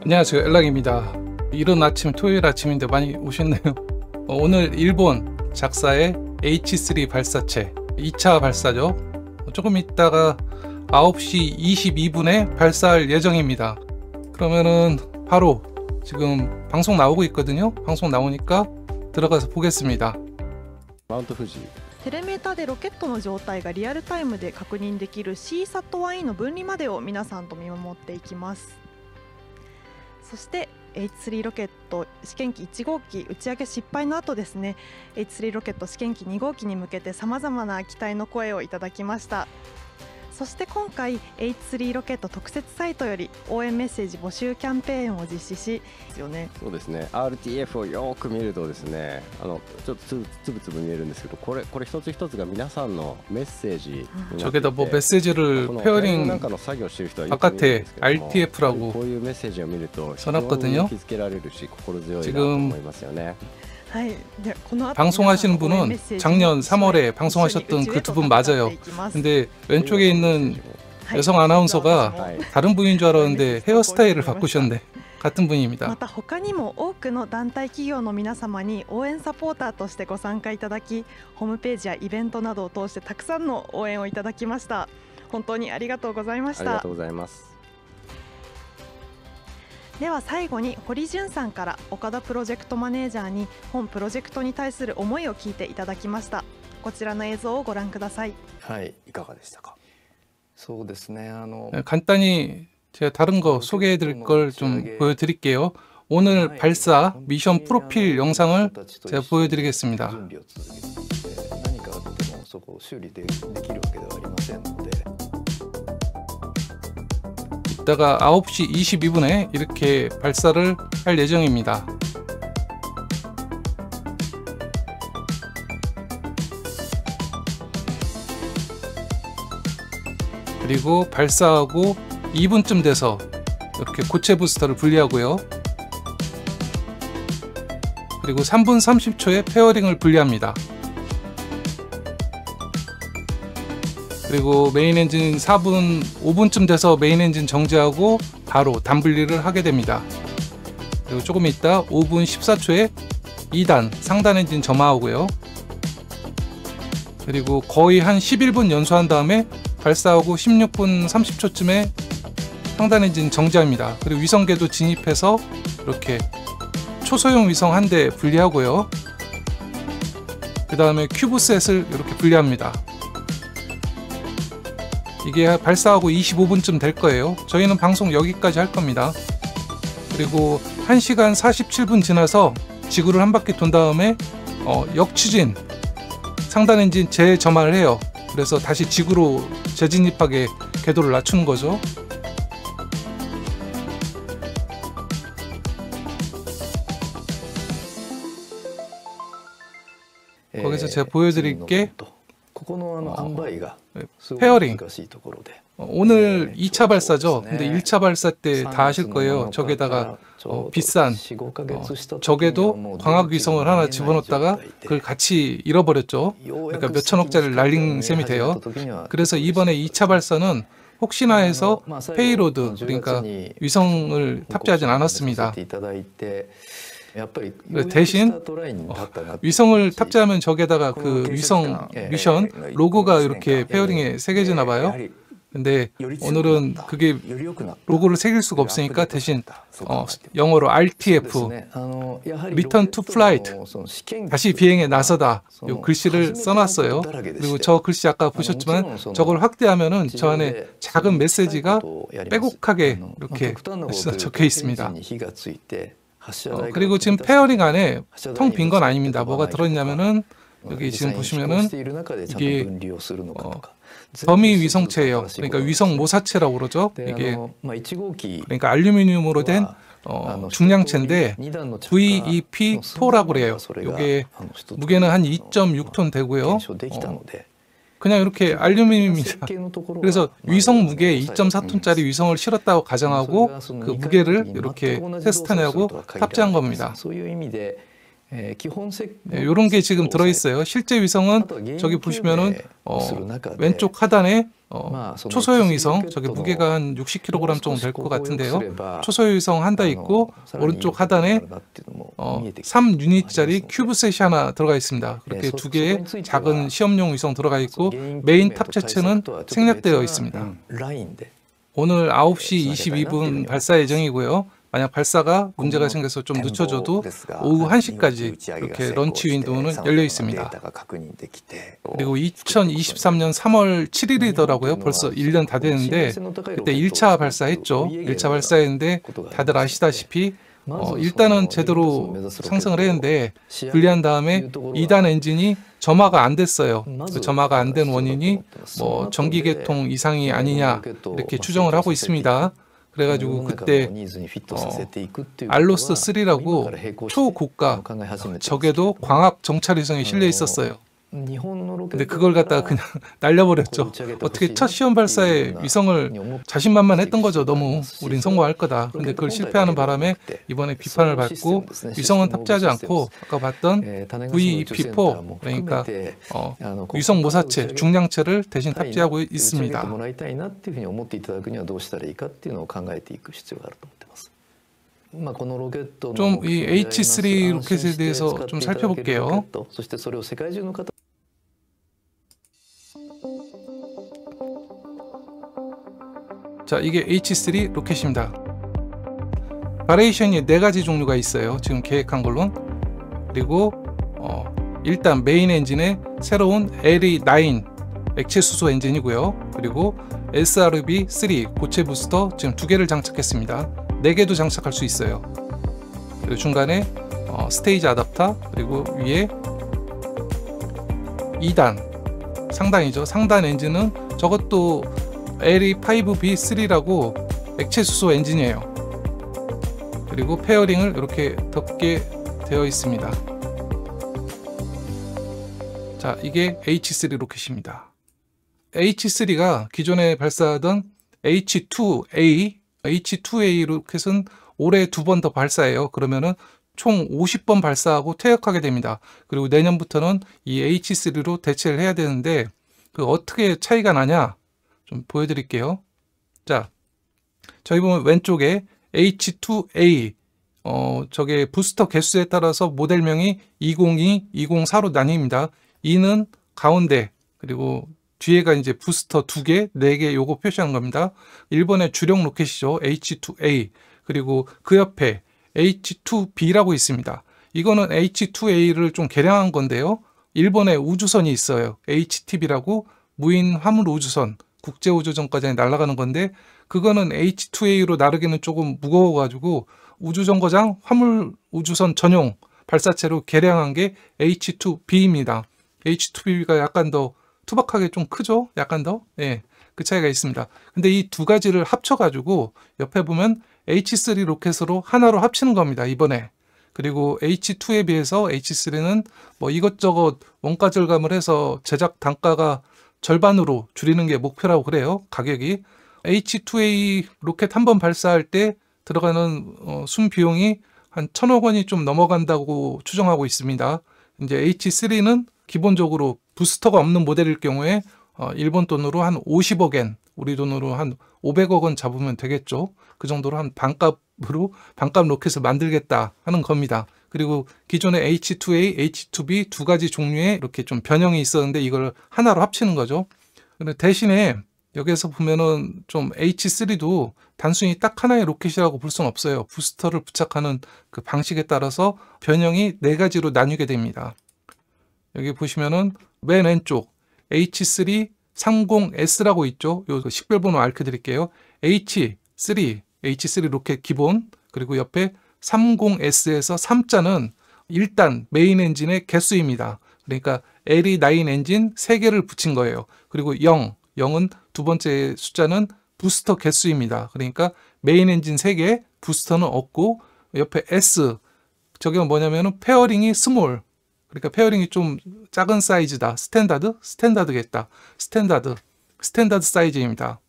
안녕하세요, 엘락입니다. 이른 아침, 토요일 아침인데 많이 오셨네요. 오늘 일본 작사의 H3 발사체 2차 발사죠. 조금 있다가 9시 22분에 발사할 예정입니다. 그러면은 바로 지금 방송 나오고 있거든요. 방송 나오니까 들어가서 보겠습니다. 마운트富士テレメーターでロケットの状態がリアルタイムで確認できる CSAT-1 の分離までを皆さんと見守っていきます。そして H3 ロケット試験機1号機打ち上げ失敗の後ですね、 H3 ロケット試験機2号機に向けてさまざまな期待の声をいただきました。そして今回 H3 ロケット特設サイトより応援メッセージ募集キャンペーンを実施しですよね。そうですね、 RTF をよく見るとですね、ちょっとつぶつぶ見えるんですけど、これ一つ一つが皆さんのメッセージ。 저기다 뭐 메시지를 페어링 なんかの作業してる人はよく見るん 바깥에 ですけども、 RTF라고 こういうメッセージを見ると非常 써놨거든요. に気づけられるし心強いなと思いますよね。 はい、でこの後 방송하시는 분은 작년 3월에 방송하셨던 그 두 분 맞아요. 근데 왼쪽에 있는 여성 아나운서가 다른 분인 줄 알았는데 헤어스타일을 바꾸셨네. 같은 분입니다. また他にも多くの団体企業の皆様に応援サポーターとしてご参加いただき、ホームページやイベントなどを通してたくさんの応援をいただきました。本当にありがとうございました。ありがとうございます。では最後に堀潤さんから岡田プロジェクトマネージャーに本プロジェクトに対する思いを聞いていただきました。こちらの映像をご覧ください。はい、いかがでしたか。そうですね、간단히 제가 다른 거 소개해 드릴 걸 좀 보여드릴게요. 오늘 발사 미션 프로필 영상을 제가 보여드리겠습니다. 準備を続けて何かあってもそこを修理できるわけではありませんので。 이따가 9시 22분에 이렇게 발사를 할 예정입니다. 그리고 발사하고 2분쯤 돼서 이렇게 고체 부스터를 분리하고요. 그리고 3분 30초에 페어링을 분리합니다. 그리고 메인 엔진 5분쯤 돼서 메인 엔진 정지하고 바로 단분리를 하게 됩니다. 그리고 조금 있다 5분 14초에 2단 상단 엔진 점화하고요. 그리고 거의 한 11분 연소한 다음에 발사하고 16분 30초쯤에 상단 엔진 정지합니다. 그리고 위성궤도 진입해서 이렇게 초소형 위성 한 대 분리하고요. 그 다음에 큐브셋을 이렇게 분리합니다. 이게 발사하고 25분쯤 될 거예요. 저희는 방송 여기까지 할 겁니다. 그리고 1시간 47분 지나서 지구를 한 바퀴 돈 다음에 역추진 상단 엔진 재점화를 해요. 그래서 다시 지구로 재진입하게 궤도를 낮추는 거죠. 거기서 제가 보여드릴 게 페어링. 오늘 2차 발사죠. 근데 1차 발사 때 다 하실 거예요. 저게다가 비싼 저게도 광학 위성을 하나 집어넣었다가 그걸 같이 잃어버렸죠. 그러니까 몇천억짜리를 날린 셈이 돼요. 그래서 이번에 2차 발사는 혹시나 해서 페이로드, 그러니까 위성을 탑재하진 않았습니다. 대신 위성을 탑재하면 저게다가 그 위성 미션 로고가 이렇게 페어링에 새겨지나 봐요. 근데 오늘은 그게 로고를 새길 수가 없으니까 대신 영어로 RTF Return to Flight 다시 비행에 나서다 이 글씨를 써놨어요. 그리고 저 글씨 아까 보셨지만 저걸 확대하면은 저 안에 작은 메시지가 빼곡하게 이렇게 적혀 있습니다. 그리고 지금 페어링 안에 텅 빈 건 아닙니다. 뭐가 들어있냐면은 여기 지금 보시면은 이게 더미 위성체예요. 그러니까 위성 모사체라고 그러죠. 이게 그러니까 알루미늄으로 된 중량체인데 VEP-4라고 그래요. 이게 무게는 한 2.6톤 되고요. 그냥 이렇게 알루미늄입니다. 그래서 위성 무게 2.4톤짜리 위성을 실었다고 가정하고 그 무게를 이렇게 테스트하냐고 탑재한 겁니다. 이런 게 지금 들어있어요. 실제 위성은 저기 보시면은 왼쪽 하단에 초소형 위성, 저게 무게가 한 60kg 정도 될 것 같은데요. 초소형 위성 한 대 있고 오른쪽 하단에 3유닛짜리 큐브셋이 하나 들어가 있습니다. 그렇게 두 개의 작은 시험용 위성 들어가 있고 메인 탑 자체는 생략되어 있습니다. 오늘 9시 22분 발사 예정이고요. 만약 발사가 문제가 생겨서 좀 늦춰져도 오후 1시까지 이렇게 런치 윈도우는 열려 있습니다. 그리고 2023년 3월 7일이더라고요. 벌써 1년 다 됐는데 그때 1차 발사했죠. 1차 발사했는데 다들 아시다시피 일단은 제대로 상승을 했는데 분리한 다음에 2단 엔진이 점화가 안 됐어요. 그 점화가 안 된 원인이 전기계통 이상이 아니냐 이렇게 추정을 하고 있습니다. 그래가지고 그때 알로스 3라고 초고가 적에도 광학 정찰위성이 실려 있었어요. 근데 그걸 갖다가 그냥 날려버렸죠. 어떻게 첫 시험 발사에 위성을 자신만만했던 거죠. 너무 우린 성공할 거다. 근데 그걸 실패하는 바람에 이번에 비판을 받고 위성은 탑재하지 않고 아까 봤던 VEP4 그러니까 위성 모사체 중량체를 대신 탑재하고 있습니다. 좀 이 H3 로켓에 대해서 좀 살펴볼게요. 자, 이게 H3 로켓입니다. 바레이션이 4가지 종류가 있어요. 지금 계획한 걸로는. 그리고 일단 메인 엔진에 새로운 LE9 액체 수소 엔진이고요. 그리고 SRB3 고체 부스터 지금 2개를 장착했습니다. 4개도 장착할 수 있어요. 그리고 중간에 스테이지 아답터, 그리고 위에 2단 상단이죠. 상단 엔진은 저것도 LE5B3라고 액체 수소 엔진이에요. 그리고 페어링을 이렇게 덮게 되어 있습니다. 자, 이게 H3 로켓입니다. H3가 기존에 발사하던 H2A 로켓은 올해 2번 더 발사해요. 그러면은 총 50번 발사하고 퇴역하게 됩니다. 그리고 내년부터는 이 H3로 대체를 해야 되는데 그 어떻게 차이가 나냐 좀 보여드릴게요. 자, 저희 보면 왼쪽에 H2A 저게 부스터 개수에 따라서 모델명이 202, 204로 나뉩니다. 2는 가운데, 그리고 뒤에가 이제 부스터 2개, 4개 요거 표시한 겁니다. 일본의 주력 로켓이죠. H2A. 그리고 그 옆에 H2B라고 있습니다. 이거는 H2A를 좀 개량한 건데요. 일본에 우주선이 있어요. HTB라고 무인 화물 우주선, 국제우주정거장에 날아가는 건데 그거는 H2A로 나르기는 조금 무거워가지고 우주정거장 화물 우주선 전용 발사체로 개량한 게 H2B입니다. H2B가 약간 더 투박하게 좀 크죠? 약간 더? 예, 그 차이가 있습니다. 근데 이 두 가지를 합쳐가지고 옆에 보면 H3 로켓으로 하나로 합치는 겁니다, 이번에. 그리고 H2에 비해서 H3는 뭐 이것저것 원가 절감을 해서 제작 단가가 절반으로 줄이는 게 목표라고 그래요, 가격이. H2A 로켓 한 번 발사할 때 들어가는 순 비용이 한 1,000억 원이 좀 넘어간다고 추정하고 있습니다. 이제 H3는 기본적으로 부스터가 없는 모델일 경우에 일본 돈으로 한 50억 엔, 우리 돈으로 한 500억 원 잡으면 되겠죠. 그 정도로 한 반값으로 반값 로켓을 만들겠다 하는 겁니다. 그리고 기존의 H2A, H2B 두 가지 종류의 이렇게 좀 변형이 있었는데 이걸 하나로 합치는 거죠. 근데 대신에 여기에서 보면은 좀 H3도 단순히 딱 하나의 로켓이라고 볼 수는 없어요. 부스터를 부착하는 그 방식에 따라서 변형이 4가지로 나뉘게 됩니다. 여기 보시면은 맨 왼쪽 H3 30S라고 있죠. 요 식별번호 알려드릴게요. H3 로켓 기본, 그리고 옆에 30S에서 3자는 일단 메인 엔진의 개수입니다. 그러니까 LE9 엔진 3개를 붙인 거예요. 그리고 0은 두 번째 숫자는 부스터 개수입니다. 그러니까 메인 엔진 3개, 부스터는 없고, 옆에 S, 저게 뭐냐면은 페어링이 스몰, 그러니까 페어링이 좀 작은 사이즈다. 스탠다드겠다. 스탠다드 사이즈입니다.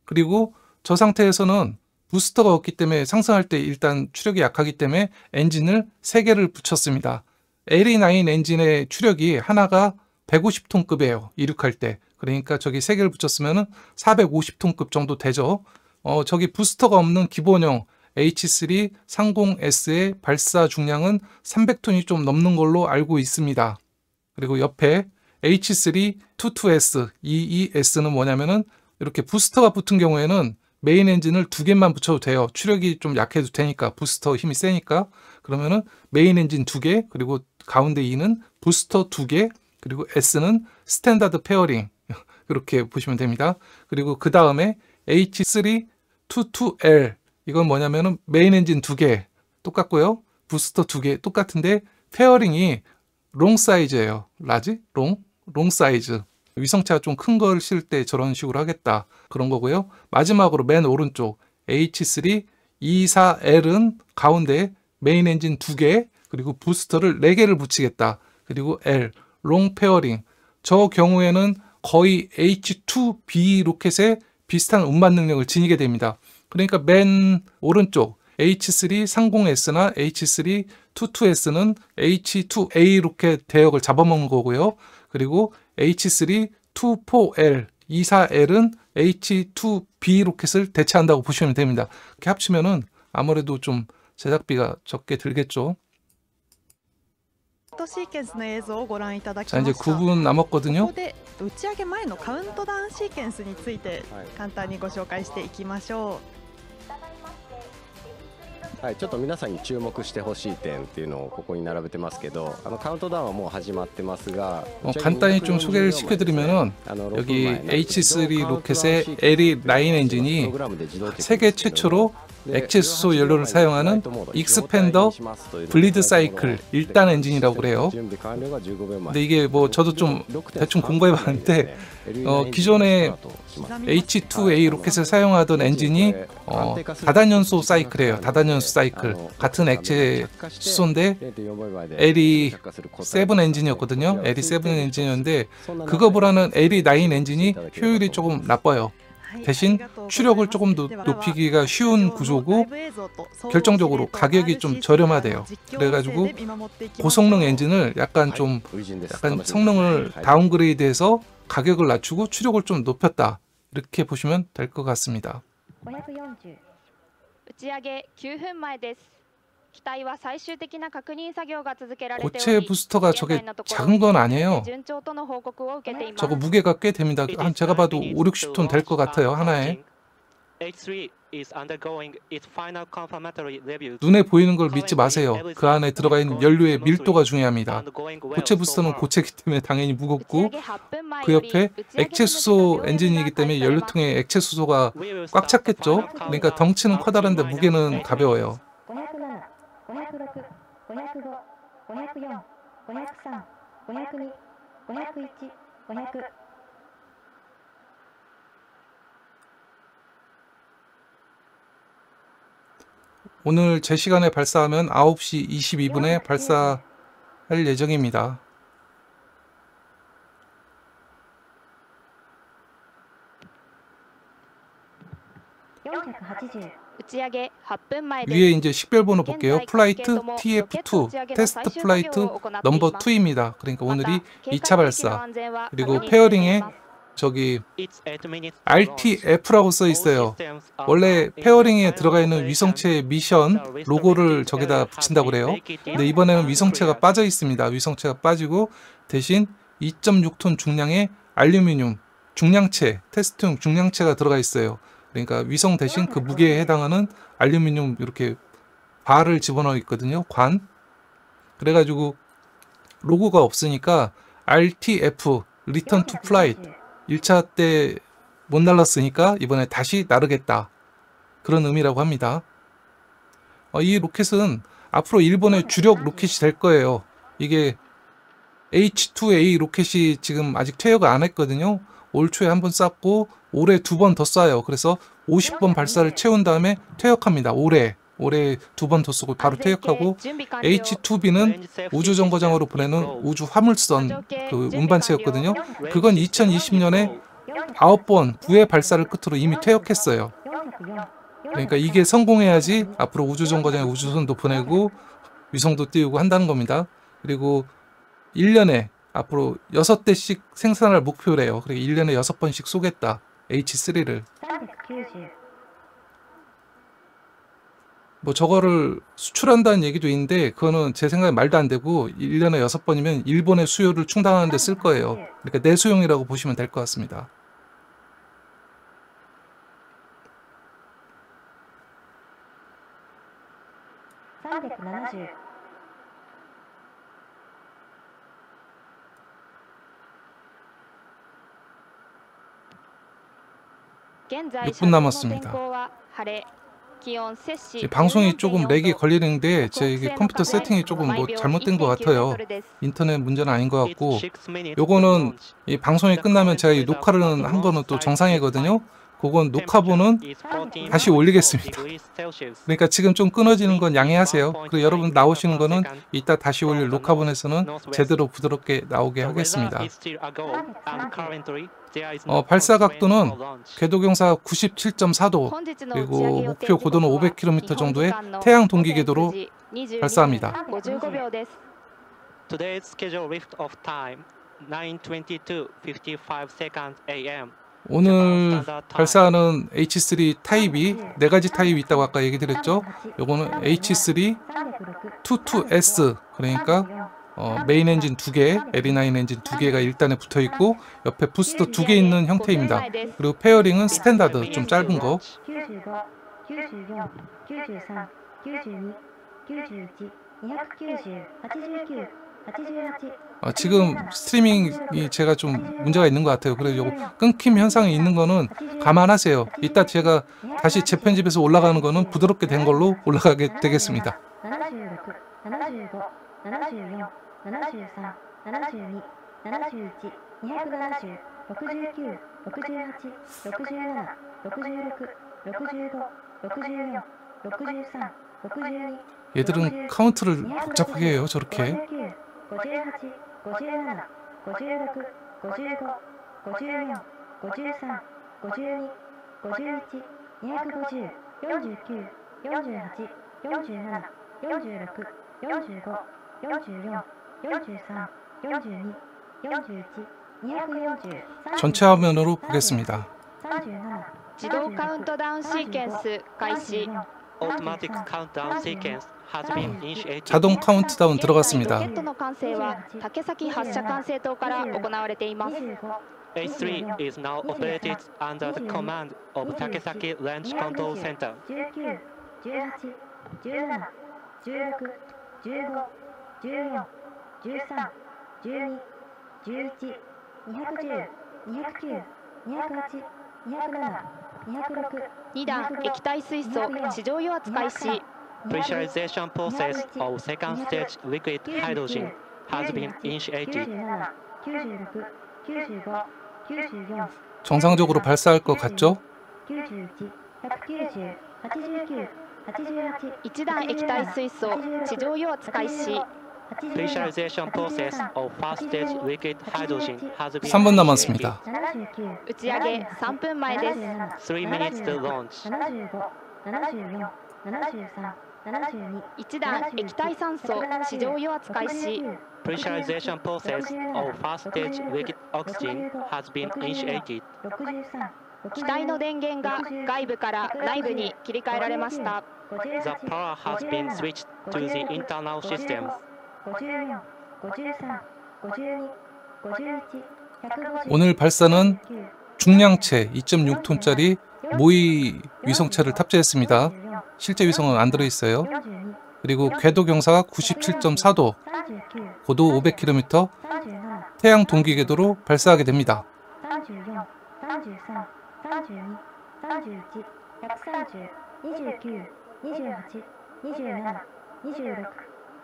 그리고 저 상태에서는 부스터가 없기 때문에 상승할 때 일단 추력이 약하기 때문에 엔진을 3개를 붙였습니다. LE9 엔진의 추력이 하나가 150톤급이에요. 이륙할 때. 그러니까 저기 3개를 붙였으면 450톤급 정도 되죠. 저기 부스터가 없는 기본형 H3 30S의 발사 중량은 300톤이 좀 넘는 걸로 알고 있습니다. 그리고 옆에 H3 22S, 22S는 뭐냐면은 이렇게 부스터가 붙은 경우에는 메인 엔진을 2개만 붙여도 돼요. 추력이 좀 약해도 되니까, 부스터 힘이 세니까. 그러면은 메인 엔진 2개, 그리고 가운데 2는 부스터 2개, 그리고 S는 스탠다드 페어링. 그렇게 보시면 됩니다. 그리고 그 다음에 H3 22L, 이건 뭐냐면은 메인 엔진 2개 똑같고요. 부스터 2개 똑같은데 페어링이 롱 사이즈예요. 라지? 롱 사이즈. 위성차가 좀 큰 걸 실 때 저런 식으로 하겠다. 그런 거고요. 마지막으로 맨 오른쪽 H3 24L은 가운데 메인 엔진 2개, 그리고 부스터를 4개를 붙이겠다. 그리고 L, 롱 페어링. 저 경우에는 거의 H2B 로켓에 비슷한 운반 능력을 지니게 됩니다. 그러니까 맨 오른쪽 H3 30S나 H3 22S는 H2A 로켓 대역을 잡아먹는 거고요. 그리고 H3 24L, 24L은 H2B 로켓을 대체한다고 보시면 됩니다. 이렇게 합치면은 아무래도 좀 제작비가 적게 들겠죠. 자, 이제 9분 남았거든요. ここで打ち上げ前のカウントダウンシーケンスについて簡単にご紹介していきましょう。はい、ちょっと皆さんに注目してほしい点っていうのをここに並べてますけど、カウントダウンはもう始まってますが、 간단히 좀 소개를 시켜드리면은 여기 H3 로켓의 LE 라인 엔진이 세계 최초로 액체 수소 연료를 사용하는 익스펜더 블리드 사이클 1단 엔진이라고 그래요. 근데 이게 뭐 저도 좀 대충 공부해 봤는데 기존의 H2A 로켓을 사용하던 엔진이 다단연소 사이클이에요. 다단연소 사이클. 같은 액체 수소인데 LE7 엔진이었거든요. LE7 엔진이었는데 그거보다는 LE9 엔진이 효율이 조금 나빠요. 대신 추력을 조금 더 높이기가 쉬운 구조고 결정적으로 가격이 좀 저렴하대요. 그래가지고 고성능 엔진을 약간 성능을 다운그레이드해서 가격을 낮추고 추력을 좀 높였다. 이렇게 보시면 될 것 같습니다. 540打ち上げ9分前です。機体は最終的な確認作業が続けられており、 고체 부스터가 저게 작은 건 아니에요. 順調との報告を受けています。 저거 무게가 꽤 됩니다. 한 제가 봐도 5, 60톤 될 것 같아요. 하나에. 눈에 보이는 걸 믿지 마세요. 그 안에 들어가 있는 연료의 밀도가 중요합니다. 고체 부스터는 고체이기 때문에 당연히 무겁고 그 옆에 액체 수소 엔진이기 때문에 연료통에 액체 수소가 꽉 찼겠죠. 그러니까 덩치는 커다란데 무게는 가벼워요. 507、506、505、504、504、503、502、502 501、500 오늘 제 시간에 발사하면 9시 22분에 발사할 예정입니다. 480打ち上げ8分前です。 위에 이제 식별 번호 볼게요. 플라이트 TF2 테스트 플라이트 넘버 2입니다. 그러니까 오늘이 2차 발사. 그리고 페어링에 저기 RTF라고 써 있어요. 원래 페어링에 들어가 있는 위성체 미션 로고를 저기다 붙인다고 그래요. 근데 이번에는 위성체가 빠져 있습니다. 위성체가 빠지고 대신 2.6톤 중량의 알루미늄 중량체, 테스트용 중량체가 들어가 있어요. 그러니까 위성 대신 그 무게에 해당하는 알루미늄 이렇게 발을 집어넣어 있거든요. 관. 그래가지고 로고가 없으니까 RTF Return to Flight 1차 때 못 날랐으니까 이번에 다시 나르겠다. 그런 의미라고 합니다. 이 로켓은 앞으로 일본의 주력 로켓이 될 거예요. 이게 H2A 로켓이 지금 아직 퇴역을 안 했거든요. 올 초에 한 번 쐈고 올해 2번 더 쏴요. 그래서 50번 발사를 채운 다음에 퇴역합니다. 올해 2번 더 쏘고 바로 퇴역하고 H2B는 우주정거장으로 보내는 우주 화물선 그 운반체였거든요. 그건 2020년에 9번 9회 발사를 끝으로 이미 퇴역했어요. 그러니까 이게 성공해야지 앞으로 우주정거장에 우주선도 보내고 위성도 띄우고 한다는 겁니다. 그리고 1년에 앞으로 6대씩 생산할 목표래요. 그리고 1년에 6번씩 쏘겠다. H3를. 390 뭐 저거를 수출한다는 얘기도 있는데 그거는 제 생각에 말도 안 되고 1년에 6번이면 일본의 수요를 충당하는 데 쓸 거예요. 그러니까 내수용이라고 보시면 될 것 같습니다. 370 6분 남았습니다. 방송이 조금 렉이 걸리는데 제 이게 컴퓨터 세팅이 조금 뭐 잘못된 것 같아요. 인터넷 문제는 아닌 것 같고, 요거는 이 방송이 끝나면 제가 이 녹화를 한 거는 또 정상이거든요. 그건 녹화본은 다시 올리겠습니다. 그러니까 지금 좀 끊어지는 건 양해하세요. 그리고 여러분 나오시는 거는 이따 다시 올릴 녹화본에서는 제대로 부드럽게 나오게 하겠습니다. 발사 각도는 궤도경사 97.4도, 그리고 목표 고도는 500km 정도의 태양 동기 궤도로 발사합니다. Today's scheduled lift-off time 9:22:55 seconds a.m. 오늘 발사하는 H3 타입이 4가지 타입이 있다고 아까 얘기 드렸죠. 요거는 H3 22S, 그러니까 메인 엔진 2개, LE9 엔진 2개가 1단에 붙어 있고 옆에 부스터 2개 있는 형태입니다. 그리고 페어링은 스탠다드 좀 짧은 거. 95 94 93 92 91 290 89 88 지금 스트리밍이 제가 좀 문제가 있는 것 같아요. 그래서 요거 끊김 현상이 있는 거는 감안하세요. 이따 제가 다시 재편집해서 올라가는 거는 부드럽게 된 걸로 올라가게 되겠습니다. 76 75 74 73 72 71 270 69 68 67 66 65 64 63 62 얘들은 카운트를 복잡하게 해요. 저렇게. 58 57 56 55 54 53 52 51 250 49 48 47 46 45 44 43 42 41 240 전체 화면으로 보겠습니다. 37 自動カウントダウンシーケンス開始 Automatic countdown sequence has been initiated. 자동 카운트다운 ロ 들어갔습니다. ケットの完成は竹崎発射管制塔から行われています H3 is now operated under the command of Takesaki Launch Control Center. 19 18 17 16 15 14 13 12 11 210 209 208 207 206 2段液体水素地上油圧開始 Pressurization process of second stage liquid hydrogen has been initiated. 97 96 95 94 정상적으로 발사할 것 같죠? 91 190 89 88 1段液体水素地上油圧開始 Pressurization process of first stage liquid hydrogen has been 3분 남았습니다. 79 打ち上げ3分前です 3 minutes to launch. 75 74 73 72 1段液体酸素地上油圧開始 Pressurization process of first stage liquid oxygen has been initiated. 63 機体の電源が外部から内部に切り替えられました The power has been switched to the internal systems. 54 53 52 51 150 오늘 발사는 중량체 2.6톤짜리 모의 위성체를 탑재했습니다. 실제 위성은 안 들어있어요. 그리고 궤도 경사가 97.4도, 39 고도 500km, 37 태양 동기 궤도로 발사하게 됩니다. 34 33 32 31 130 29 28 27 26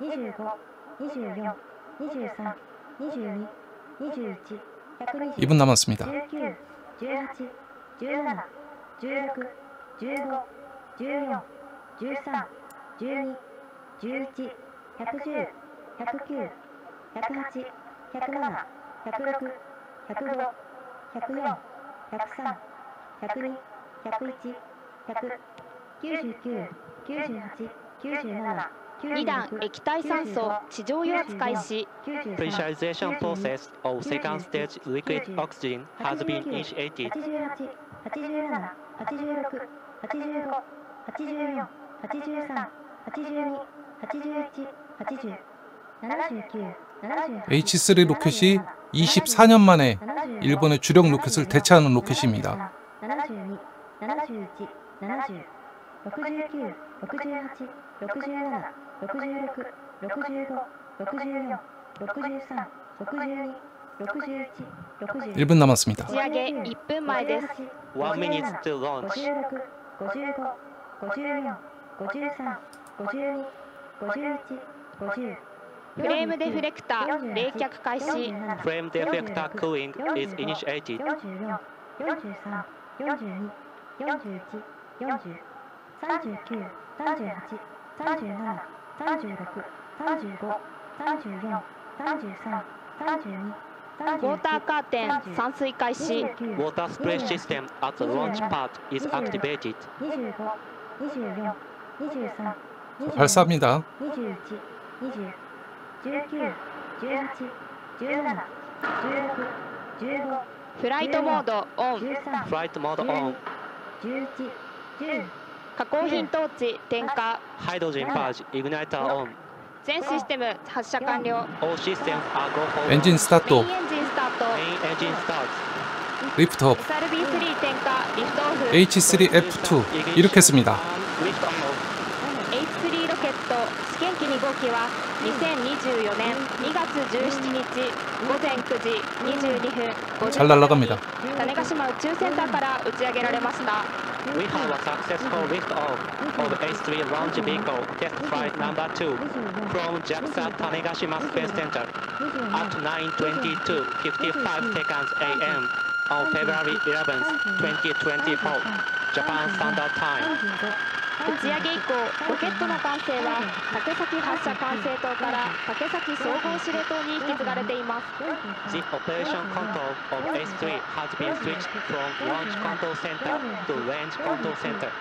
25 24 23 22 21 120 2분 남았습니다. 19 18 17 16 15 14 13 12 11 110 109 108 107 106 105 104 103 102 101 100 99 98 97 2段液体酸素地上油圧開始 Pressurization process of second stage liquid oxygen has been initiated. H3 로켓이 24년 만에 일본의 주력 로켓을 대체하는 로켓입니다. 72、71、70、69、68、67、66、65、64、63、62、61、60。 1분 남았습니다. 打ち上げ1分前です 1 minute to launch. 56、55、54、53、52、51、50。フレームデフレクター冷却開始 Flame deflector cooling is initiated. 44、43、42、41、40、39、38、37、36、35、34、33、32、ウォーターカーテン散水開始 Water spray system at the launch pad is activated. 25、24、23、발사합니다. 21、20、19、18、17、16、15、フライトモードオン13、 Flight mode on. 11、10、加工品トーチ点火 Hydrogen purge igniter on. 全システム発射完了 All systems are go forward. 엔진 스타트. メインエンジンスタート Main engine starts. 리프트업. SRB3 点火リフトオフ H3F2 이렇게 씁니다. Lift off. H3 ロケット試験機2号機は2024年2月17日午前9時22分 잘 날아갑니다. 種子島宇宙センターから打ち上げられました We have a successful lift-off of H3 launch vehicle test flight number 2 from JAXA Tanegashima Space Center at 9:22:55 seconds a.m. on February 11th, 2024, Japan Standard Time. 打ち上げ以降ロケットの管制は竹崎発射管制塔から竹崎総合司令塔に引き継がれています The operation control of H3 has been switched from launch control center to range control center.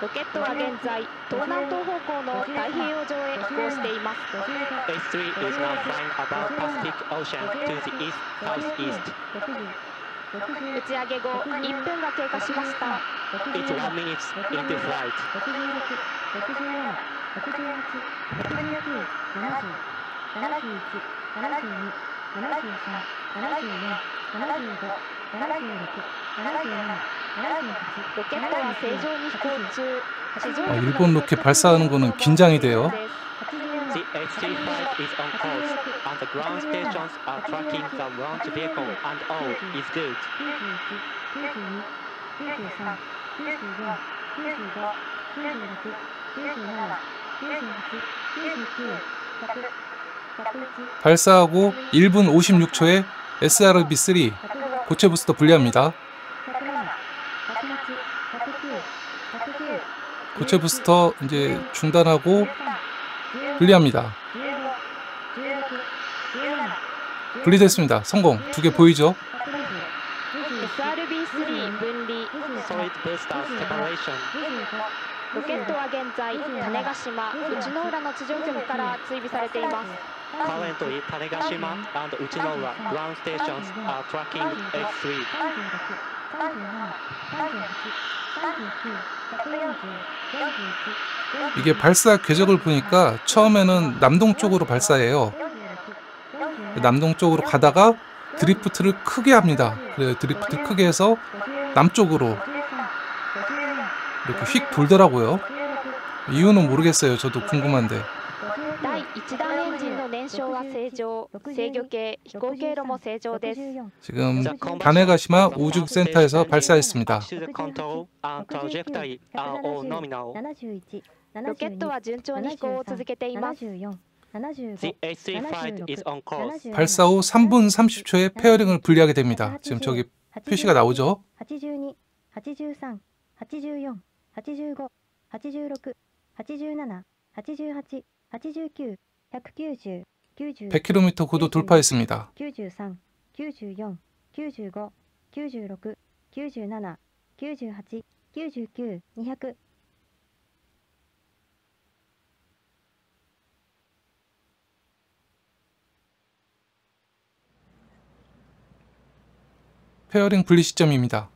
ロケットは現在東南東方向の太平洋上へ飛行しています H3 is now flying above Pacific Ocean to the east-southeast. 打ち上げ後1分が経過しました It's 1 minute into flight. ロケットは正常に飛行中 일본 로켓 발사하는 거는 긴장이 돼요. The H3 flight is on course, and the ground stations are tracking the launch vehicle, and all is good. 발사하고 1분 56초에 SRB3 고체 부스터 분리합니다. 고체 부스터 이제 중단하고 분리합니다. 분리됐습니다. 성공. 2개 보이죠? SRB3 分離 Solid booster separation. ロケットは現在種子島内之浦の地上局から追尾されています Currently, Tanegashima and Uchinoura ground stations are tracking H3. 이게 발사 궤적을 보니까 처음에는 남동쪽으로 발사해요. 남동쪽으로 가다가 드리프트를 크게 합니다. 그래요. 드리프트를 크게 해서 남쪽으로 이렇게 휙 돌더라고요. 이유는 모르겠어요. 저도 궁금한데. 第1段エンジンの燃焼は正常制御系飛行経路も正常です 지금 다네가시마 우주센터에서 발사했습니다. Attitude control and trajectory are all nominal. ロケットは順調に飛行を続けています The H3 flight is on course. 발사 후 3분 30초에 페어링을 분리하게 됩니다. 지금 저기 표시가 나오죠? 82、83、84、85、86、87、88、89、190、90、 100km 고도 돌파했습니다. 93、94、95、96、97、98、99、200 페어링 분리 시점입니다.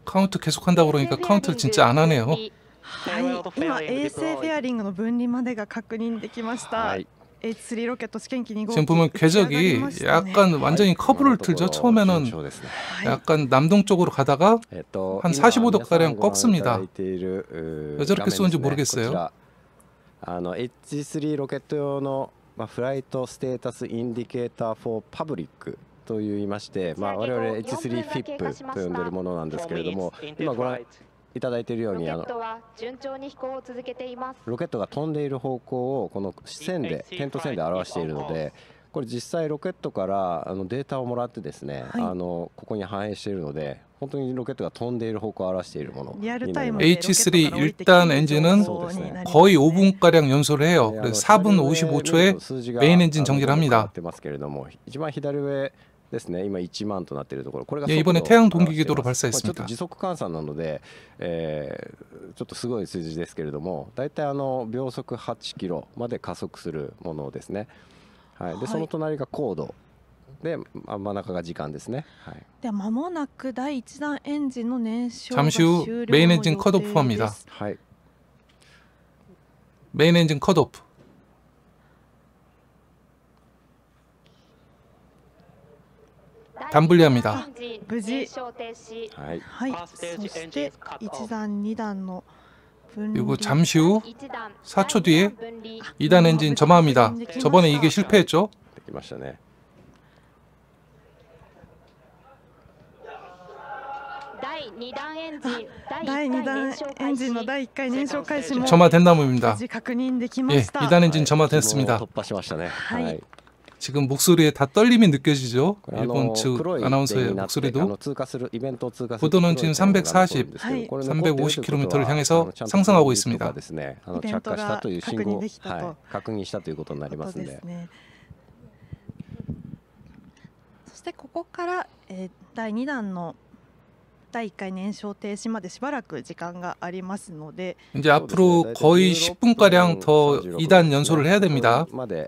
카운트 계속한다고 그러니까 카운트를 진짜 안 하네요. はい、今衛星フェアリングの分離までが確認できました。はい H3 ロケット試験機2号機 지금 보면 打ち上がり 궤적이 ましたね。 약간 완전히 커브를 틀죠. 처음에는 順調ですね。 약간 남동쪽으로 가다가 한 45도 가량 꺾습니다. 왜 저렇게 쏘는지 모르겠어요. H3 ロケット用のフライトステータスインディケーターフォーパブリックと言いまして、我々 H3 フィップと呼んでいるものなんですけれども、今ご覧いただいているようにロケットが飛んでいる方向をこの線で点と線で表しているので、これ実際ロケットからデータをもらってですね、ここに反映しているので、本当にロケットが飛んでいる方向を表しているものになります。 H3 1단 엔진은 거의 5분가량 연소를 해요. 그래서 4분 55초에 메인 엔진 정지를 합니다. 一番左上ですね、今1万となっているところ、これが 예, 이번에 태양 동기궤도로 발사했습니다. ちょっと時速換算なので、ちょっとすごい数字ですけれども、だいたい秒速8キロまで加速するものですね。はい、でその隣が高度で、真ん中が時間ですね。はい、では間もなく第1段エンジンの燃焼が 잠시 후 終了 메인 の 엔진 予 컷오프합니다. 定です。はい、 메인 엔진 컷오프. 단분리합니다. 無事、はい、はい、そして1段2段の分 그리고 離 잠시 후 4초 뒤에 2단 엔진 점화합니다. 저번에 이게 실패했죠. できましたね。第2弾エンジンの第1回燃焼開始も 점화된 無 나무입니다. 事確認できま 예, した。 2단 엔진 점화됐습니다. 突破しましたね。はいはい、 지금 목소리에 다 떨림이 느껴지죠. これ 일본 측 黒い 아나운서의 点になって 목소리도 通過するイベントを通過する 고도는 지금 黒い点が残るんですけど、はいこれ残っているということは 350km를 향해서 ちゃんと 상승하고 있습니다. ですね、イベントが着火したという信号を確認できたと確認したということになりますので、ね、そしてここから、第2弾の第1回燃焼停止までしばらく時間がありますので 이제 앞으로 거의 10분가량 더 2단 연소를 해야 됩니다.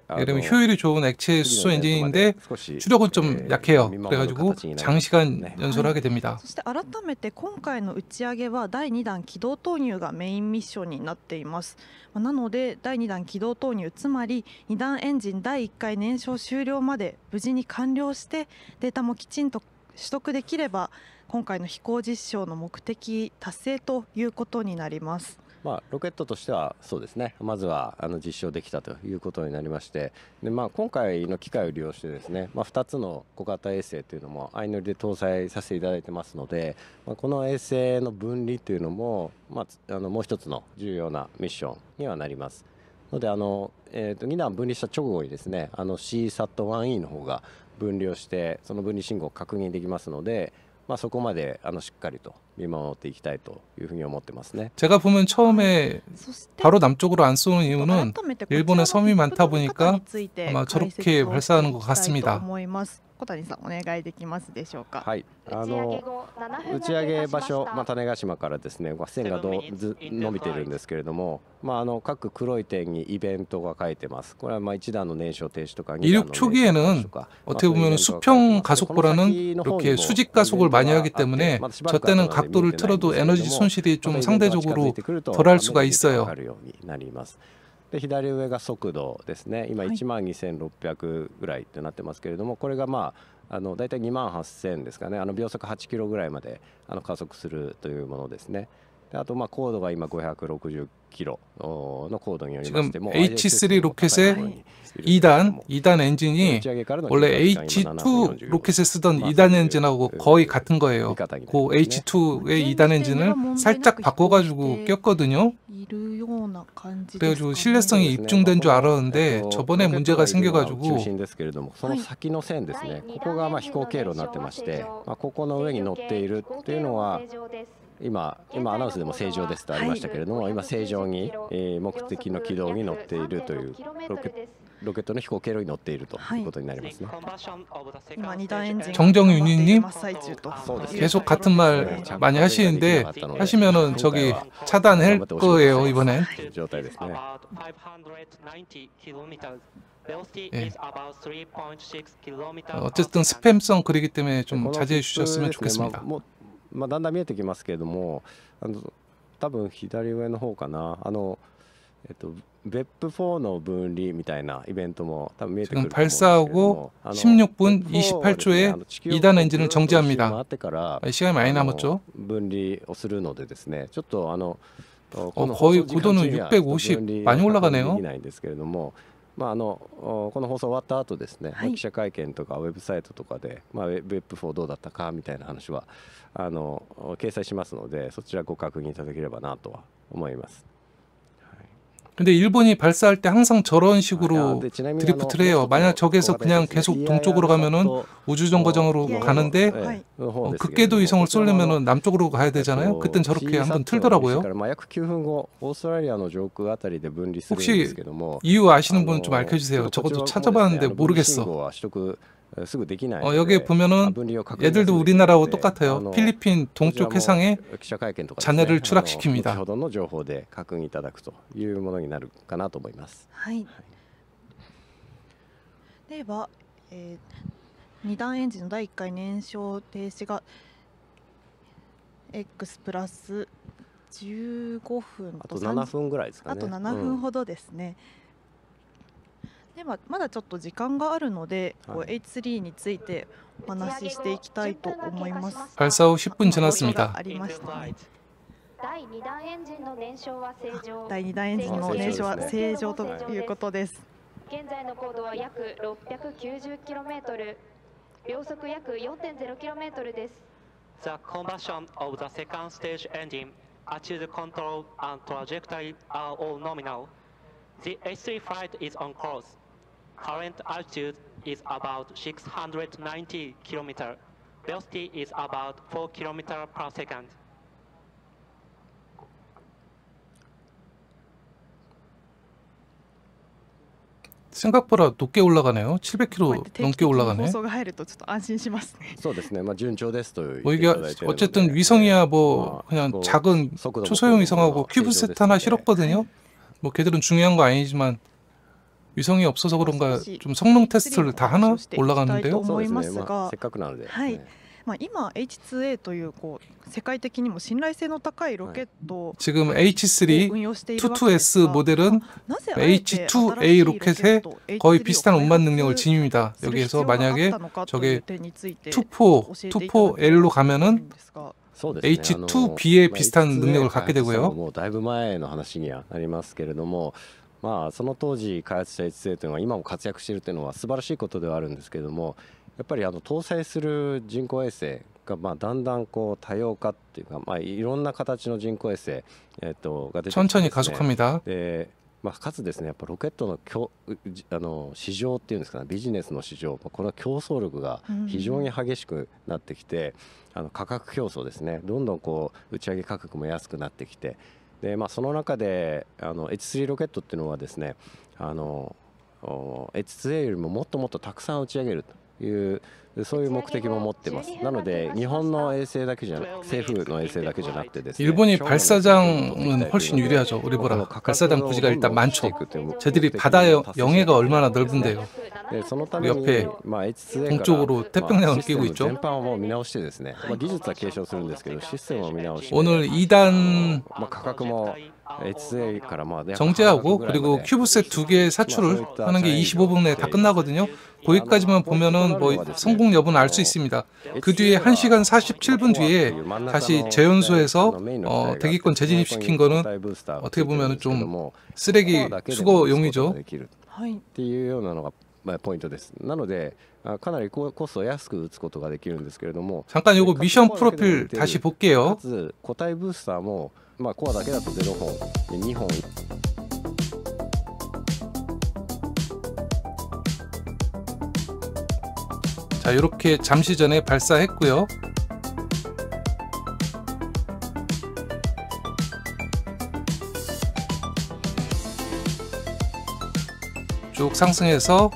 왜냐면 효율이 좋은 액체 수소 엔진인데 추력은 좀 약해요. 그래가지고 장시간 연소를 하게 됩니다. そして改めて今回の打ち上げは第2弾軌道投入がメインミッションになっています。なので第2弾軌道投入、つまり2弾エンジン第1回燃焼終了まで無事に完了してデータもきちんと取得できれば今回の飛行実証の目的達成ということになります。ロケットとしてはそうですね、まずは実証できたということになりまして、で、今回の機会を利用してですね、2つの小型衛星というのも相乗りで搭載させていただいてますので、この衛星の分離というのも、もう一つの重要なミッションにはなります。ので2段分離した直後にですね、CSAT-1E の方が分離をしてその分離信号を確認できますので、そこまでしっかりと見守っていきたいというふうに思ってますね。 제가 보면 처음에 바로 남쪽으로 안 쏘는 이유는 일본에 섬이 많다 보니까 아마 저렇게 발사하는 것 같습니다. 小谷さんお願いできますでしょうか。はい、打ち上げ場所、種子島からですね、線が伸びているんですけれども、各黒い点にイベントが書いてます。これは1段の燃焼停止とか 이륙 초기에는 어떻게 보면 수평 가속보라는 이렇게 수직 가속을 많이 하기 때문에 저 때는 각도를 틀어도 에너지 손실이 좀 상대적으로 덜할 수가 있어요. で左上が速度ですね。今12600ぐらいってなってますけれども、これがだいたい28000ですかね。秒速8キロぐらいまで加速するというものですね。であと高度が今560キロの高度によりましても H3 로켓의 2단 엔진이 원래 H2 로켓에 쓰던 2단 엔진하고 거의 같은 거예요. 그 H2의 2단 엔진을 살짝 바꿔가지고 꼈거든요. 그래가지고 신뢰성이 입증된 줄 알았는데 저번에 문제가 생겨가지고 その先の線ですね。ここが飛行経路になってまして、ここの上に乗っているっていうのは今アナウンスでも正常ですとありましたけれども、今正常に目的の軌道に乗っているというロケットの飛行経路に乗っているということになりますね。 정정윤희님 계속 같은 말 많이 하시는데 하시면은 저기 차단할 거예요 이번엔. Velocity is about 3.6 km. 어쨌든 스팸성 글이기 때문에 좀 자제해 주셨으면 좋겠습니다. だんだん見えてきますけれども、多分左上の方かな、別府4の分離みたいなイベントも多分見えてくる 지금 と思うんですけれど 발사하고 も、 16분 28초에 2단 엔진을 정지합니다. 시간이 많이 남았죠. 分離をするのでですね、ちょっと거의 고도는 650 많이 올라가네요. できないんですけれども、この放送終わった後ですね、記者会見とかウェブサイトとかで、別府4どうだったかみたいな話は掲載しますので、そちらご確認いただければなとは思います。 근데 일본이 발사할 때 항상 저런 식으로 드리프트를 해요. 만약 저기서 그냥 계속 동쪽으로 가면은 우주정거장으로 가는데 극궤도 위성을 쏘려면은 남쪽으로 가야 되잖아요. 그땐 저렇게 한번 틀더라고요. 혹시 이유 아시는 분 좀 알려주세요. 저것도 찾아봤는데 모르겠어. 여기 보면은 얘들도 우리나라하고 똑같아요. 필리핀 동쪽 해상에 잔해를 추락시킵니다. はいでは、2段エンジンの第1回燃焼停止が X プラス15分とあと7分ぐらいですかね。あと7分ほどですね。でまだちょっと時間があるので、H3 についてお話ししていきたいと思います。 발사 후 10분 지났습니다. ありましたね。 第2段エンジンの燃焼は正常。第2段エンジンの燃焼は正常ということです。現在の高度は約 690km、秒速約 4.0km です。 The combustion of the second stage engine, attitude control and trajectory are all nominal. The H3 flight is on course. Current altitude is about 690 km. Velocity is about 4 km per second. 생각보다 높게 올라가네요. 700km 넘게 올라가네. 放送が入るとちょっと安心しますね。そうですね。順調ですという。 뭐 이게 어쨌든 위성이야 뭐 그냥 작은 초소형 위성하고 큐브셋 하나 실었거든요. 뭐 걔들은 중요한 거 아니지만 위성이 없어서 그런가 좀 성능 테스트를 다 하나 올라가는데요. そうですね。せっかくなので。はい。今 H2A という世界的にも信頼性の高いロケットを 지금 H3 22S 모델은 H2A 로켓에 거의 비슷한 운반 능력을 지닙니다. 여기에서 만약에 저게 24L로 가면은 H2B에 비슷한 능력을 갖게 되고요. もうだいぶ前の話にはなりますけれども、その当時開発した H2A というのは今も活躍しているというのは素晴らしいことではあるんですけれども、やっぱり搭載する人工衛星がだんだん多様化っていうか、いろんな形の人工衛星が出てきて、 천천히 가속합니다. かつですね、やっぱロケットの市場っていうんですかね、ビジネスの市場、この競争力が非常に激しくなってきて、価格競争ですね、どんどん打ち上げ価格も安くなってきて、でその中でH3 ロケットっていうのはですね、H2A よりももっともっとたくさん打ち上げるというそういう目的も持ってます。なので日本の衛星だけじゃなく、政府の衛星だけじゃなくてですね、 일본이 발사장은 훨씬 유리하죠. 우리보다 발사장 부지가 일단 많죠. 쟤들이 바다 영해가 얼마나 넓은데요. 옆에 동쪽으로 태평양을 끼고 있죠. 全般を見直してですね、技術は継承するんですけどシステムを見直して、 오늘 2단 価格も H2A から 정제하고 그리고 큐브셋 2개 사출을 하는 게 25분 내에 다 끝나거든요. 거기까지만 보면은 뭐 성공 여부는 알 수 있습니다. 그 뒤에 1시간 47분 뒤에 다시 재연소해서 대기권 재진입시킨 거는 어떻게 보면은 좀 쓰레기 수거용이죠. っていうようなのがポイントです。なのでかなりコストを安く打つことができるんですけれども、 잠깐 요거 미션 프로필 다시 볼게요. かつ固体ブースターもコアだけだと0本、2本。 자, 이렇게 잠시 전에 발사했고요. 쭉 상승해서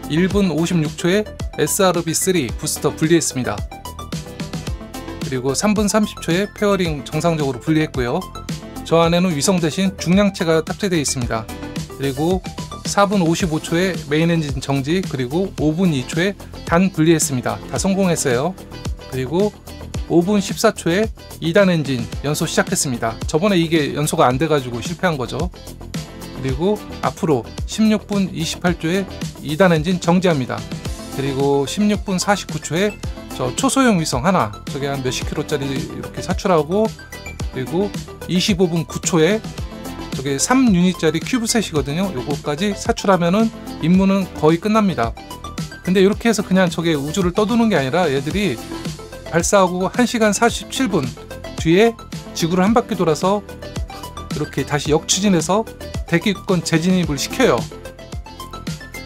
1분 56초에 SRB3 부스터 분리했습니다. 그리고 3분 30초에 페어링 정상적으로 분리했고요. 저 안에는 위성 대신 중량체가 탑재되어 있습니다. 그리고 4분 55초에 메인 엔진 정지, 그리고 5분 2초에 단 분리했습니다. 다 성공했어요. 그리고 5분 14초에 2단 엔진 연소 시작했습니다. 저번에 이게 연소가 안 돼가지고 실패한 거죠. 그리고 앞으로 16분 28초에 2단 엔진 정지합니다. 그리고 16분 49초에 저 초소형 위성 하나, 저게 한 몇십 킬로짜리 이렇게 사출하고, 그리고 25분 9초에 저게 3유닛짜리 큐브셋이거든요. 요거까지 사출하면은 임무는 거의 끝납니다. 근데 이렇게 해서 그냥 저게 우주를 떠도는 게 아니라 얘들이 발사하고 1시간 47분 뒤에 지구를 한 바퀴 돌아서 이렇게 다시 역추진해서 대기권 재진입을 시켜요.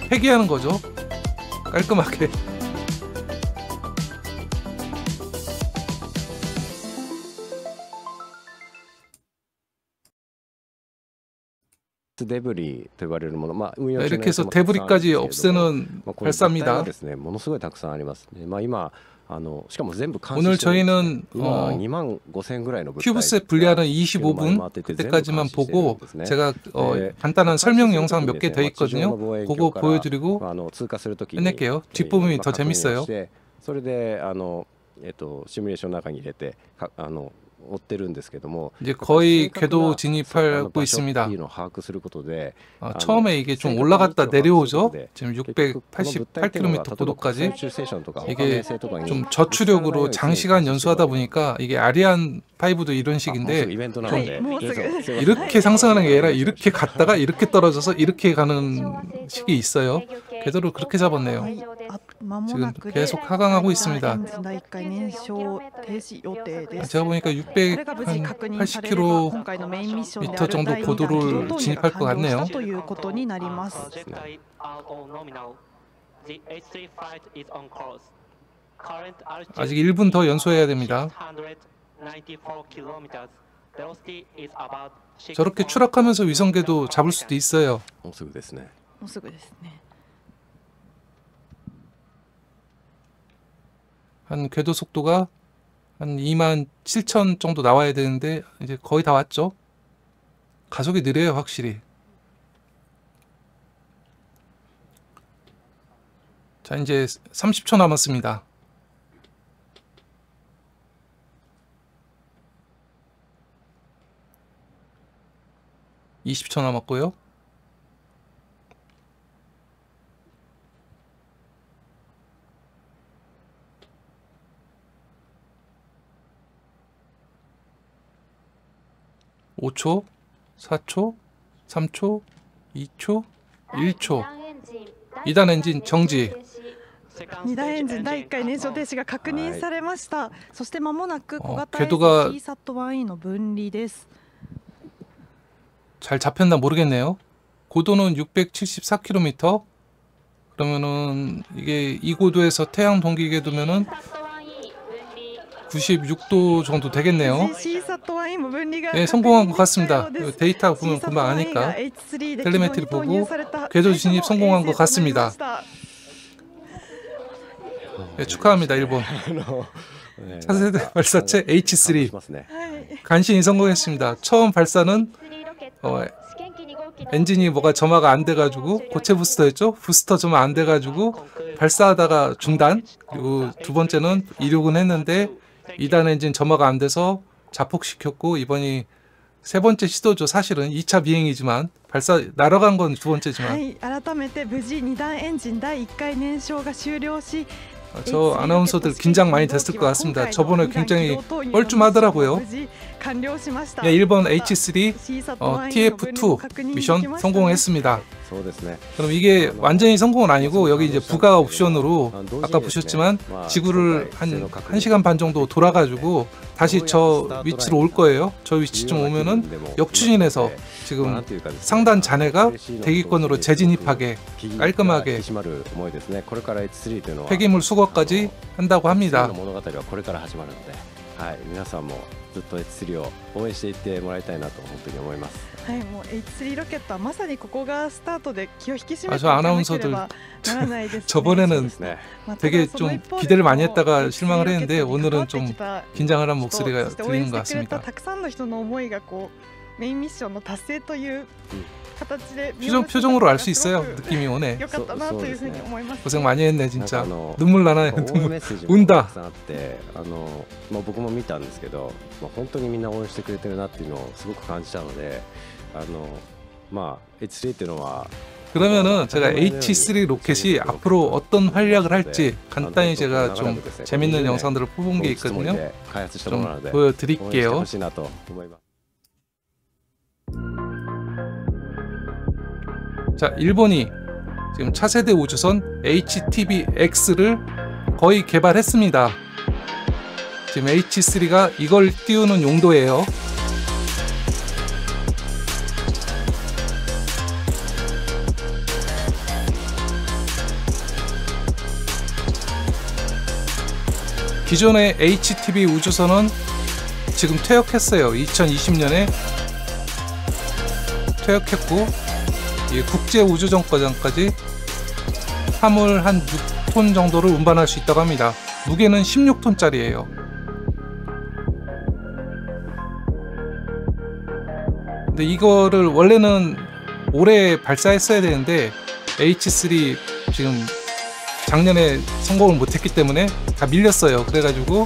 폐기하는 거죠. 깔끔하게. 데브리と呼ばれるもの、이렇게 해서 데브리까지 없애는 발사입니다. ものすごいたくさんありますね。今しかも全部監視 오늘 저희는 25,000ぐらいの 큐브셋 분리하는 25분 그때까지만 보고 제가 간단한 설명 영상 몇 개 돼 있거든요. 그거 보여드리고 끝낼게요. 뒷부분이 더 재밌어요. それでシミュレーションの中に入れて追ってるんですけども 이제 거의 궤도 진입하고 있습니다. 처음에 이게 좀 올라갔다 내려오죠. 지금 688km 고도까지. 이게 좀 저추력으로 장시간 연수하다 보니까 이게 아리안 5도 이런 식인데 좀 이렇게 상승하는 게 아니라 이렇게 갔다가 이렇게 떨어져서 이렇게 가는 식이 있어요. 궤도를 그렇게 잡았네요. 지금 계속 하강하고 있습니다. 제가 보니까 680km 정도 고도를 진입할 것 같네요. 아직 1분 더 연소해야 됩니다. 저렇게 추락하면서 위성궤도 잡을 수도 있어요. 한 궤도 속도가 한 27,000 정도 나와야 되는데 이제 거의 다 왔죠. 가속이 느려요, 확실히. 자, 이제 30초 남았습니다. (20초) 남았고요. (5초) (4초) (3초) (2초) (1초) 2단 엔진 정지. 2段エンジン第1回燃焼停止が確認されました。そして間もなく小型衛星 CSAT-1E の分離です。 잘 잡혔나 모르겠네요. 고도는 674km. 그러면은 이게 이 고도에서 태양 동기계 두면은 96도 정도 되겠네요. 네, 성공한 것 같습니다. 데이터 보면 금방 아니까. 텔레메트리 보고 궤도 진입 성공한 것 같습니다. 네, 축하합니다, 일본. 차세대 발사체 H3 간신히 성공했습니다. 처음 발사는 엔진이 뭐가 점화가 안 돼가지고 고체 부스터였죠. 부스터 점화 안 돼가지고 발사하다가 중단. 그리고 두 번째는 이륙은 했는데 2단 엔진 점화가 안 돼서 자폭시켰고, 이번이 세 번째 시도죠. 사실은 2차 비행이지만 발사 날아간 건 두 번째지만. 저 아나운서들 긴장 많이 됐을 것 같습니다. 저번에 굉장히 뻘쭘하더라고요. 네, 1번 H3 TF2 미션 성공했습니다. 그럼 이게 완전히 성공은 아니고 여기 이제 부가 옵션으로 아까 보셨지만 지구를 한 1시간 반 정도 돌아가지고 다시 저 위치로 올 거예요. 저 위치쯤 오면은 역추진해서 지금 상단 잔해가 대기권으로 재진입하게 깔끔하게 폐기물 수거까지 한다고 합니다. 皆さんもずっと H3 を応援していってもらいたいなと本当に思います。はい、もう H3 ロケットはまさにここがスタートで気を引き締めてい저かなけれ 아나운서들 ばならないですね。 저번에는 되게 좀 기대를 많이 했다가 실망을 했는데 오늘은 좀 긴장을 한 목소리가 들리는 것 같습니다. たくさんの人の思いがこうメインミッションの達成という 표정으로 알 수 있어요. 느낌이 오네. 良かったなというふうに思います。 고생 많이 했네 진짜. なんか 눈물 나나요? 応援メッセージも 운다. たくさんあって僕も見たんですけど、本当にみんな応援してくれてるなっていうのをすごく感じたのでH3 っていうのは 그러면은 제가 H3 로켓이 앞으로 어떤 활약을 할지 간단히 제가 좀 재밌는 영상들을 뽑은 게 있거든요. 좀 보여드릴게요. 자, 일본이 지금 차세대 우주선 HTB-X를 거의 개발했습니다. 지금 H3가 이걸 띄우는 용도예요. 기존의 HTB 우주선은 지금 퇴역했어요. 2020년에 퇴역했고 국제우주정거장까지 화물 한 6톤 정도를 운반할 수 있다고 합니다. 무게는 16톤짜리예요. 근데 이거를 원래는 올해 발사했어야 되는데 H3 지금 작년에 성공을 못했기 때문에 다 밀렸어요. 그래가지고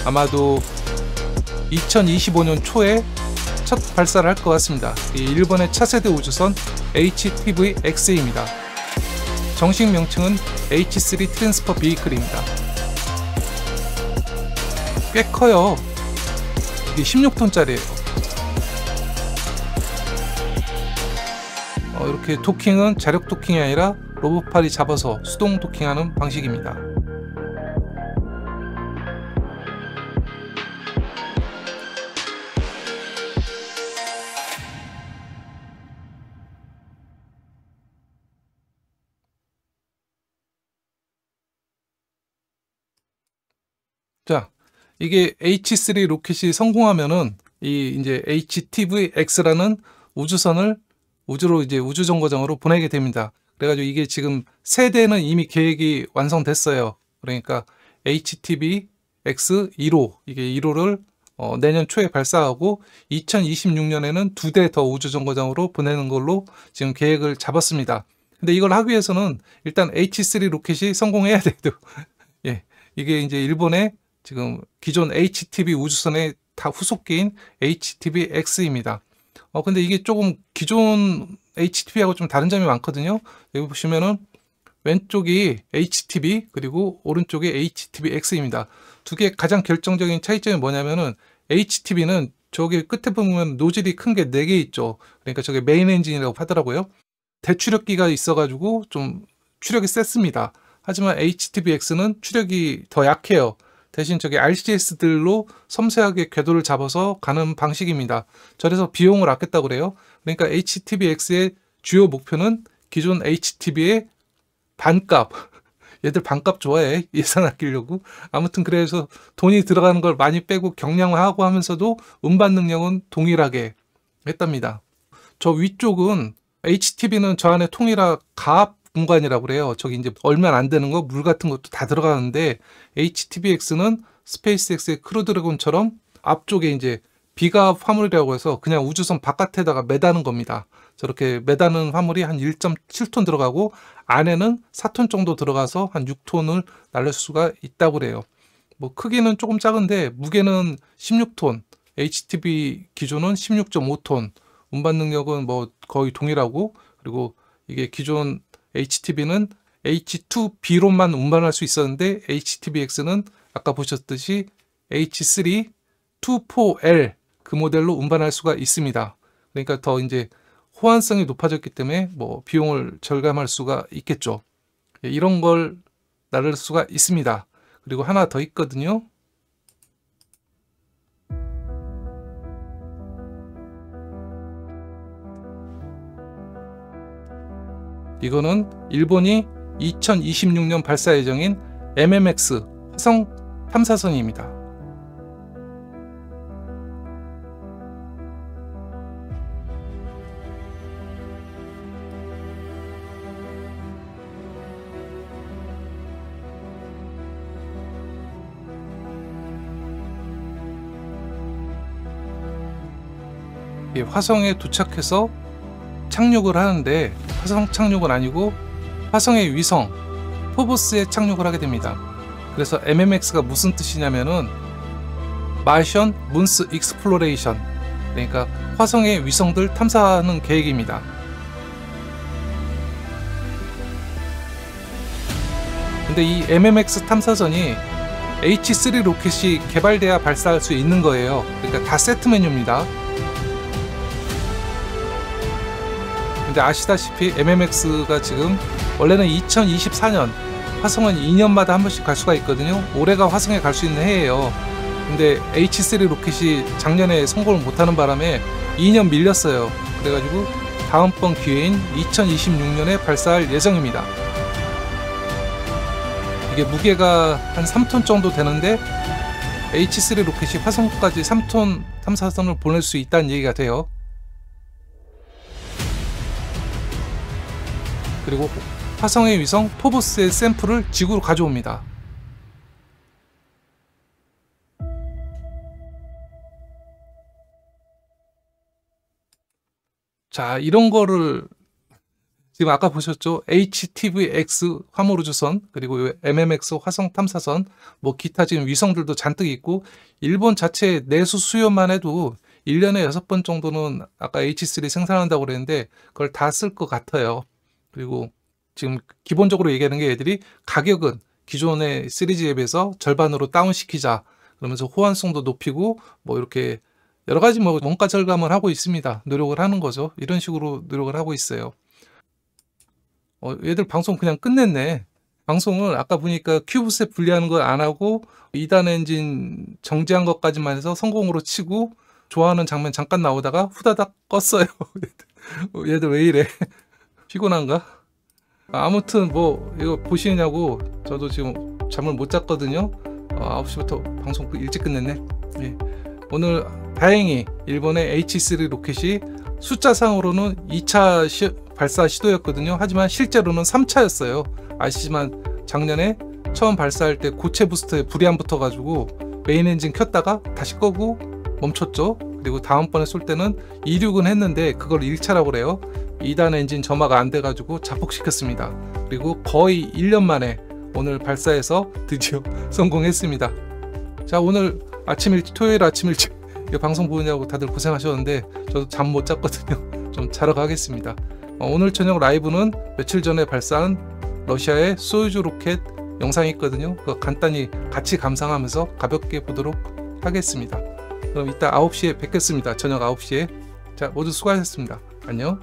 아마도 2025년 초에 첫 발사를 할 것 같습니다. 이 일본의 차세대 우주선 HTV-X입니다. 정식 명칭은 H3 트랜스퍼 비이클입니다. 꽤 커요. 이게 16톤짜리예요. 이렇게 도킹은 자력 도킹이 아니라 로봇팔이 잡아서 수동 도킹하는 방식입니다. 자, 이게 H3 로켓이 성공하면은 이제 HTV-X라는 우주선을 우주로 이제 우주정거장으로 보내게 됩니다. 그래가지고 이게 지금 세대는 이미 계획이 완성됐어요. 그러니까 HTV-X 1호, 이게 1호를 내년 초에 발사하고 2026년에는 2대 더 우주정거장으로 보내는 걸로 지금 계획을 잡았습니다. 근데 이걸 하기 위해서는 일단 H3 로켓이 성공해야 돼도 예, 이게 이제 일본의 지금 기존 HTB 우주선의 다 후속기인 HTB-X입니다. 근데 이게 조금 기존 HTB하고 좀 다른 점이 많거든요. 여기 보시면은 왼쪽이 HTB 그리고 오른쪽이 HTB-X입니다. 두 개 가장 결정적인 차이점이 뭐냐면은 HTB는 저기 끝에 보면 노즐이 큰 게 4개 있죠. 그러니까 저게 메인 엔진이라고 하더라고요. 대추력기가 있어가지고 좀 추력이 셌습니다. 하지만 HTB-X는 추력이 더 약해요. 대신 저기 RCS들로 섬세하게 궤도를 잡아서 가는 방식입니다. 그래서 비용을 아꼈다고 그래요. 그러니까 HTB-X의 주요 목표는 기존 HTB의 반값, 얘들 반값 좋아해, 예산 아끼려고. 아무튼 그래서 돈이 들어가는 걸 많이 빼고 경량화하고 하면서도 운반 능력은 동일하게 했답니다. 저 위쪽은 HTB는 저 안에 통일화 가압 공간이라고 그래요. 저기 이제 얼면 안 되는 거, 물 같은 것도 다 들어가는데 HTB-X는 스페이스X의 크루드래곤처럼 앞쪽에 이제 비가압 화물이라고 해서 그냥 우주선 바깥에다가 매다는 겁니다. 저렇게 매다는 화물이 한 1.7톤 들어가고 안에는 4톤 정도 들어가서 한 6톤을 날릴 수가 있다고 그래요. 뭐 크기는 조금 작은데 무게는 16톤, HTB 기존은 16.5톤, 운반 능력은 뭐 거의 동일하고, 그리고 이게 기존 HTB는 H2B로만 운반할 수 있었는데 HTB-X는 아까 보셨듯이 H3 24L 그 모델로 운반할 수가 있습니다. 그러니까 더 이제 호환성이 높아졌기 때문에 뭐 비용을 절감할 수가 있겠죠. 이런 걸 나를 수가 있습니다. 그리고 하나 더 있거든요. 이거는 일본이 2026년 발사 예정인 MMX 화성 탐사선입니다. 화성에 도착해서 착륙을 하는데 화성 착륙은 아니고 화성의 위성 포보스에 착륙을 하게 됩니다. 그래서 MMX가 무슨 뜻이냐면은 마션 문스 익스플로레이션, 그러니까 화성의 위성들 탐사하는 계획입니다. 근데 이 MMX 탐사선이 H3 로켓이 개발돼야 발사할 수 있는 거예요. 그러니까 다 세트 메뉴입니다. 근데 아시다시피 MMX가 지금 원래는 2024년, 화성은 2년마다 한 번씩 갈 수가 있거든요. 올해가 화성에 갈 수 있는 해예요. 근데 H3 로켓이 작년에 성공을 못하는 바람에 2년 밀렸어요. 그래가지고 다음번 기회인 2026년에 발사할 예정입니다. 이게 무게가 한 3톤 정도 되는데 H3 로켓이 화성까지 3톤 탐사선을 보낼 수 있다는 얘기가 돼요. 그리고 화성의 위성 포보스의 샘플을 지구로 가져옵니다. 자, 이런 거를 지금 아까 보셨죠? HTVX 화물우주선, 그리고 MMX 화성 탐사선, 뭐 기타 지금 위성들도 잔뜩 있고, 일본 자체 내수 수요만 해도 1년에 6번 정도는 아까 H3 생산한다고 그랬는데 그걸 다 쓸 것 같아요. 그리고 지금 기본적으로 얘기하는 게 애들이 가격은 기존의 시리즈에 비해서 절반으로 다운시키자, 그러면서 호환성도 높이고 뭐 이렇게 여러 가지 뭐 원가 절감을 하고 있습니다. 노력을 하는 거죠. 이런 식으로 노력을 하고 있어요. 얘들 방송 그냥 끝냈네. 방송을 아까 보니까 큐브셋 분리하는 걸 안 하고 2단 엔진 정지한 것까지만 해서 성공으로 치고 좋아하는 장면 잠깐 나오다가 후다닥 껐어요. 얘들 왜 이래? 피곤한가? 아무튼 뭐 이거 보시느냐고 저도 지금 잠을 못 잤거든요. 9시부터 방송 일찍 끝냈네. 예. 오늘 다행히 일본의 H3 로켓이 숫자상으로는 2차 발사 시도였거든요. 하지만 실제로는 3차였어요. 아시지만 작년에 처음 발사할 때 고체 부스터에 불이 안 붙어가지고 메인 엔진 켰다가 다시 끄고 멈췄죠. 그리고 다음번에 쏠 때는 이륙은 했는데 그걸 1차라고 그래요. 2단 엔진 점화가 안 돼가지고 자폭시켰습니다. 그리고 거의 1년 만에 오늘 발사해서 드디어 성공했습니다. 자, 오늘 아침 일찍, 토요일 아침 일찍 방송 보느냐고 다들 고생하셨는데 저도 잠 못 잤거든요. 좀 자러 가겠습니다. 오늘 저녁 라이브는 며칠 전에 발사한 러시아의 소유주 로켓 영상이 있거든요. 그거 간단히 같이 감상하면서 가볍게 보도록 하겠습니다. 그럼 이따 9시에 뵙겠습니다. 저녁 9시에. 자, 모두 수고하셨습니다. 안녕.